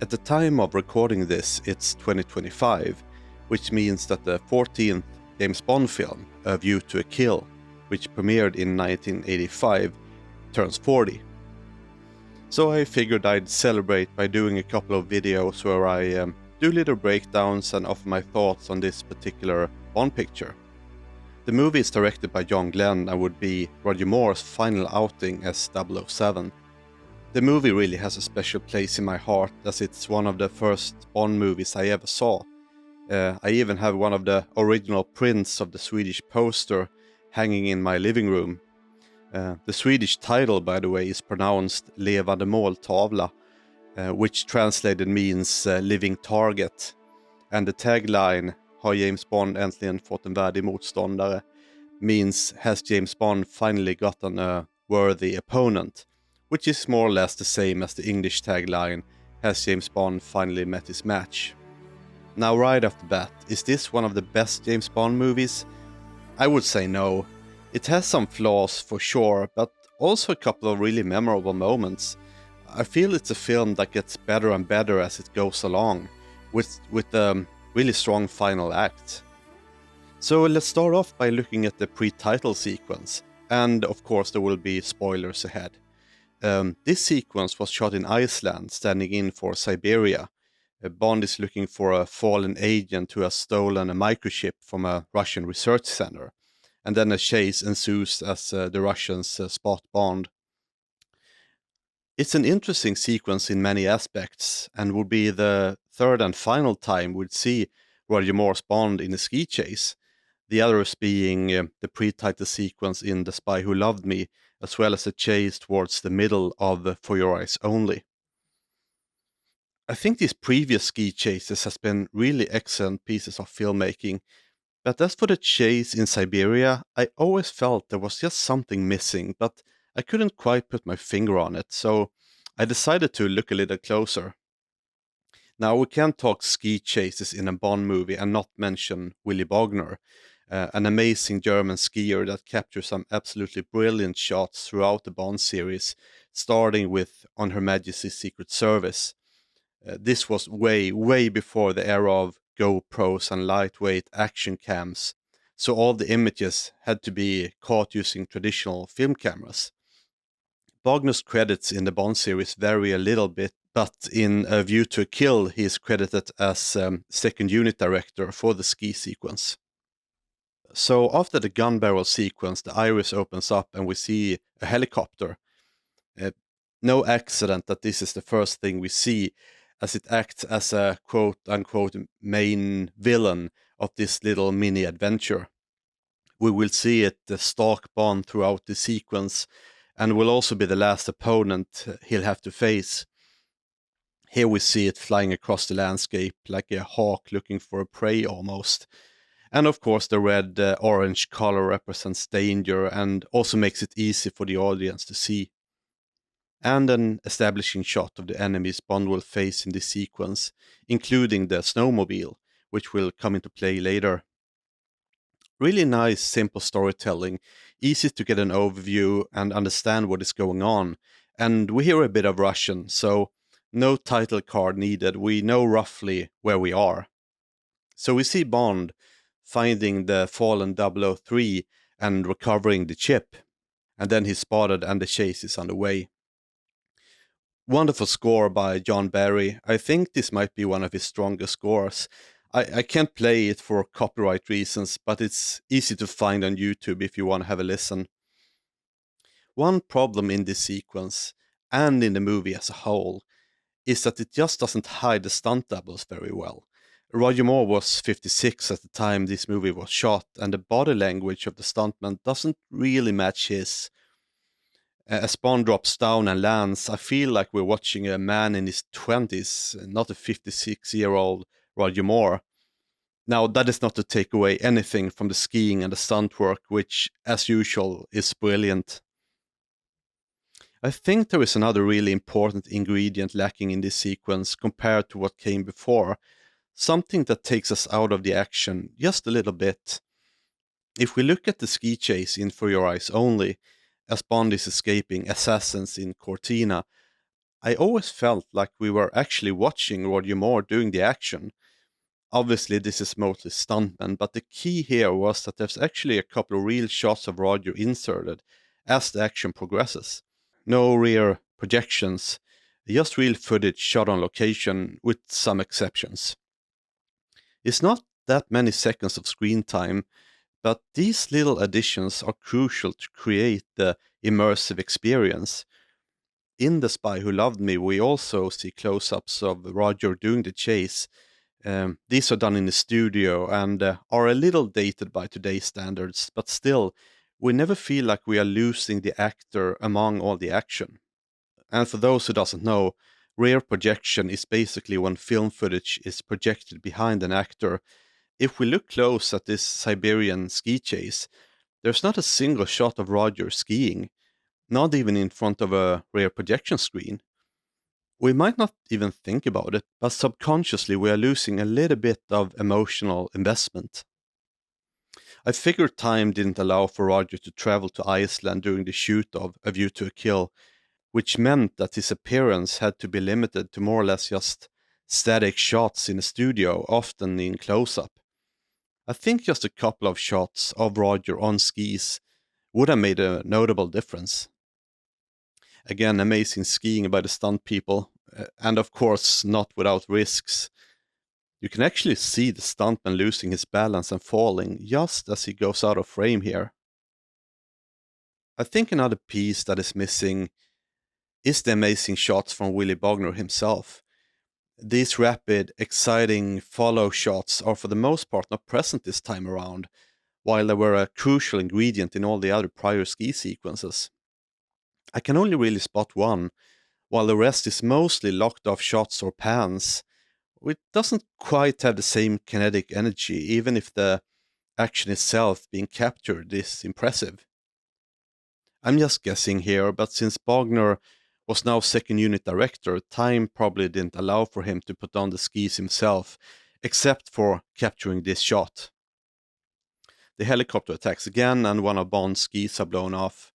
At the time of recording this, it's 2025, which means that the 14th James Bond film, A View to a Kill, which premiered in 1985, turns 40. So I figured I'd celebrate by doing a couple of videos where I do little breakdowns and offer my thoughts on this particular Bond picture. The movie is directed by John Glenn and would be Roger Moore's final outing as 007. The movie really has a special place in my heart as it's one of the first Bond movies I ever saw. I even have one of the original prints of the Swedish poster hanging in my living room. The Swedish title, by the way, is pronounced Levande måltavla, which translated means living target. And the tagline, Har James Bond äntligen fått en värdig motståndare, means Has James Bond finally gotten a worthy opponent, which is more or less the same as the English tagline, Has James Bond finally met his match? Now right off the bat, is this one of the best James Bond movies? I would say no. It has some flaws for sure, but also a couple of really memorable moments. I feel it's a film that gets better and better as it goes along, with a really strong final act. So let's start off by looking at the pre-title sequence, and of course there will be spoilers ahead. This sequence was shot in Iceland, standing in for Siberia. Bond is looking for a fallen agent who has stolen a microchip from a Russian research center, and then a chase ensues as the Russians spot Bond. It's an interesting sequence in many aspects, and would be the third and final time we'd see Roger Moore's Bond in a ski chase, the others being the pre-title sequence in The Spy Who Loved Me, as well as a chase towards the middle of For Your Eyes Only. I think these previous ski chases has been really excellent pieces of filmmaking, but as for the chase in Siberia, I always felt there was just something missing, but I couldn't quite put my finger on it, so I decided to look a little closer. Now, we can't talk ski chases in a Bond movie and not mention Willy Bogner, an amazing German skier that captures some absolutely brilliant shots throughout the Bond series, starting with On Her Majesty's Secret Service. This was way before the era of GoPros and lightweight action cams, so all the images had to be caught using traditional film cameras. Bogner's credits in the Bond series vary a little bit, but in A View to a Kill he is credited as second unit director for the ski sequence. So after the gun barrel sequence, the iris opens up and we see a helicopter. No accident that this is the first thing we see, as it acts as a quote-unquote main villain of this little mini-adventure. We will see it stalk Bond throughout the sequence, and will also be the last opponent he'll have to face. Here we see it flying across the landscape like a hawk looking for a prey almost. And of course the red-orange color represents danger and also makes it easy for the audience to see. And an establishing shot of the enemies Bond will face in this sequence, including the snowmobile, which will come into play later. Really nice, simple storytelling, easy to get an overview and understand what is going on. And we hear a bit of Russian, so no title card needed, we know roughly where we are. So we see Bond finding the fallen 003 and recovering the chip, and then he's spotted and the chase is underway. Wonderful score by John Barry. I think this might be one of his strongest scores. I can't play it for copyright reasons, but it's easy to find on YouTube if you want to have a listen. One problem in this sequence, and in the movie as a whole, is that it just doesn't hide the stunt doubles very well. Roger Moore was 56 at the time this movie was shot, and the body language of the stuntman doesn't really match his. As Bond drops down and lands, I feel like we're watching a man in his 20s, not a 56-year-old Roger Moore. Now, that is not to take away anything from the skiing and the stunt work, which, as usual, is brilliant. I think there is another really important ingredient lacking in this sequence compared to what came before, something that takes us out of the action just a little bit. If we look at the ski chase in For Your Eyes Only, as Bond is escaping assassins in Cortina, I always felt like we were actually watching Roger Moore doing the action. Obviously, this is mostly stuntmen, but the key here was that there's actually a couple of real shots of Roger inserted as the action progresses. No rear projections, just real footage shot on location with some exceptions. It's not that many seconds of screen time, but these little additions are crucial to create the immersive experience. In The Spy Who Loved Me, we also see close ups of Roger doing the chase. These are done in the studio and are a little dated by today's standards, but still, we never feel like we are losing the actor among all the action. And for those who doesn't know, rear projection is basically when film footage is projected behind an actor. If we look close at this Siberian ski chase, there's not a single shot of Roger skiing, not even in front of a rear projection screen. We might not even think about it, but subconsciously we are losing a little bit of emotional investment. I figured time didn't allow for Roger to travel to Iceland during the shoot of A View to a Kill, which meant that his appearance had to be limited to more or less just static shots in a studio, often in close up. I think just a couple of shots of Roger on skis would have made a notable difference. Again, amazing skiing by the stunt people, and of course, not without risks. You can actually see the stuntman losing his balance and falling just as he goes out of frame here. I think another piece that is missing is the amazing shots from Willy Bogner himself. These rapid, exciting follow shots are for the most part not present this time around, while they were a crucial ingredient in all the other prior ski sequences. I can only really spot one, while the rest is mostly locked off shots or pans, which doesn't quite have the same kinetic energy, even if the action itself being captured is impressive. I'm just guessing here, but since Bogner was now second unit director, time probably didn't allow for him to put on the skis himself, except for capturing this shot. The helicopter attacks again, and one of Bond's skis are blown off.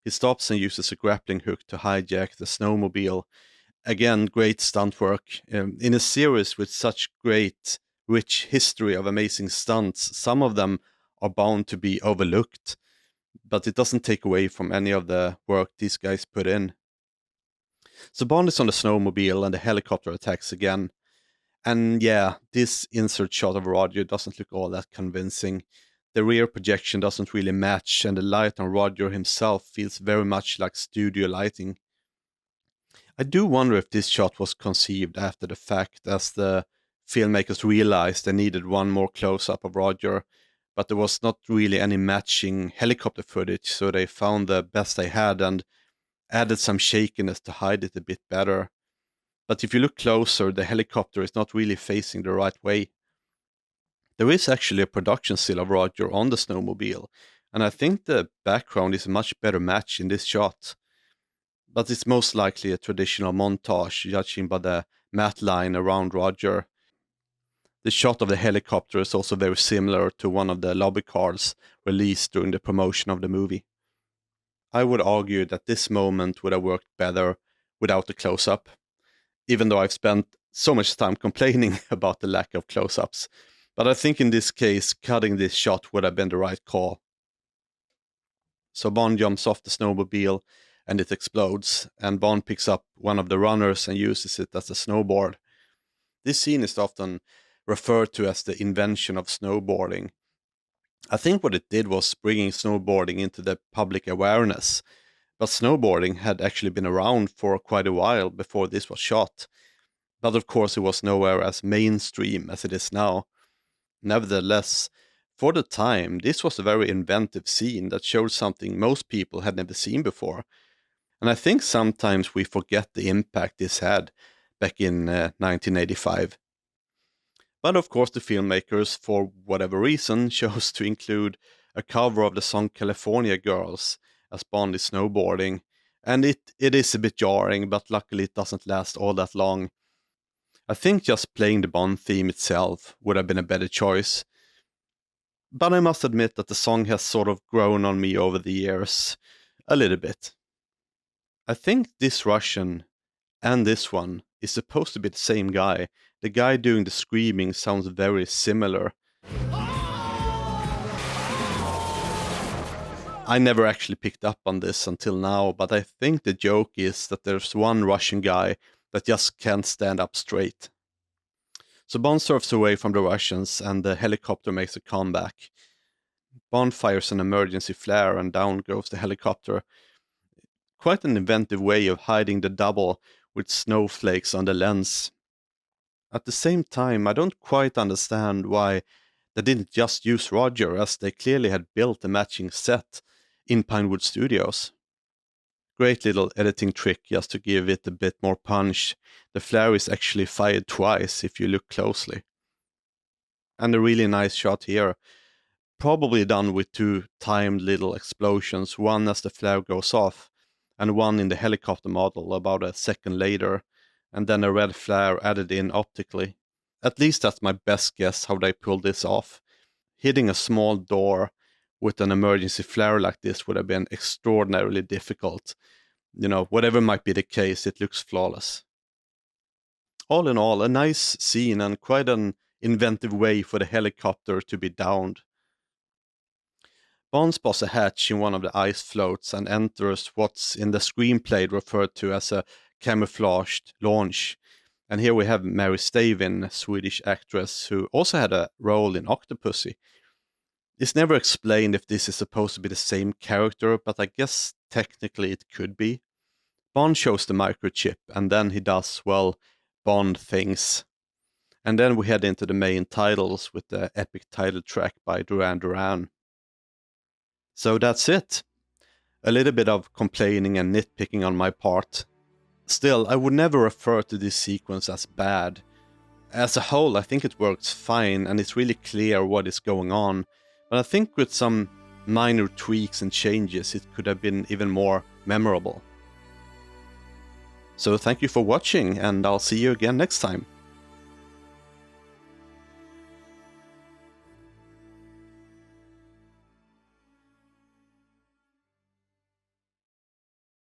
He stops and uses a grappling hook to hijack the snowmobile. Again, great stunt work. In a series with such great, rich history of amazing stunts, some of them are bound to be overlooked, but it doesn't take away from any of the work these guys put in. So Bond is on the snowmobile and the helicopter attacks again. And yeah, this insert shot of Roger doesn't look all that convincing. The rear projection doesn't really match, and the light on Roger himself feels very much like studio lighting. I do wonder if this shot was conceived after the fact, as the filmmakers realized they needed one more close up of Roger, but there was not really any matching helicopter footage, so they found the best they had and added some shakiness to hide it a bit better. But if you look closer, the helicopter is not really facing the right way. There is actually a production still of Roger on the snowmobile, and I think the background is a much better match in this shot. But it's most likely a traditional montage, judging by the matte line around Roger. The shot of the helicopter is also very similar to one of the lobby cars released during the promotion of the movie. I would argue that this moment would have worked better without the close up, even though I've spent so much time complaining about the lack of close ups. But I think in this case, cutting this shot would have been the right call. So Bond jumps off the snowmobile and it explodes, and Bond picks up one of the runners and uses it as a snowboard. This scene is often referred to as the invention of snowboarding. I think what it did was bringing snowboarding into the public awareness, but snowboarding had actually been around for quite a while before this was shot. But of course, it was nowhere as mainstream as it is now. Nevertheless, for the time, this was a very inventive scene that showed something most people had never seen before. And I think sometimes we forget the impact this had back in 1985. But of course, the filmmakers, for whatever reason, chose to include a cover of the song California Girls as Bond is snowboarding. And it is a bit jarring, but luckily it doesn't last all that long. I think just playing the Bond theme itself would have been a better choice. But I must admit that the song has sort of grown on me over the years, a little bit. I think this Russian And this one is supposed to be the same guy. The guy doing the screaming sounds very similar. I never actually picked up on this until now, but I think the joke is that there's one Russian guy that just can't stand up straight. So Bond surfs away from the Russians and the helicopter makes a comeback. Bond fires an emergency flare and down goes the helicopter. Quite an inventive way of hiding the double with snowflakes on the lens. At the same time, I don't quite understand why they didn't just use Roger, as they clearly had built a matching set in Pinewood Studios. Great little editing trick just to give it a bit more punch. The flare is actually fired twice if you look closely. And a really nice shot here. Probably done with two timed little explosions, one as the flare goes off, and one in the helicopter model about a second later, and then a red flare added in optically. At least that's my best guess how they pulled this off. Hitting a small door with an emergency flare like this would have been extraordinarily difficult. Whatever might be the case, it looks flawless. All in all, a nice scene and quite an inventive way for the helicopter to be downed. Bond spots a hatch in one of the ice floats and enters what's in the screenplay referred to as a camouflaged launch. And here we have Mary Stavin, a Swedish actress who also had a role in Octopussy. It's never explained if this is supposed to be the same character, but I guess technically it could be. Bond shows the microchip, and then he does, well, Bond things. And then we head into the main titles with the epic title track by Duran Duran. So that's it. A little bit of complaining and nitpicking on my part. Still, I would never refer to this sequence as bad. As a whole, I think it works fine and it's really clear what is going on. But I think with some minor tweaks and changes, it could have been even more memorable. So thank you for watching, and I'll see you again next time.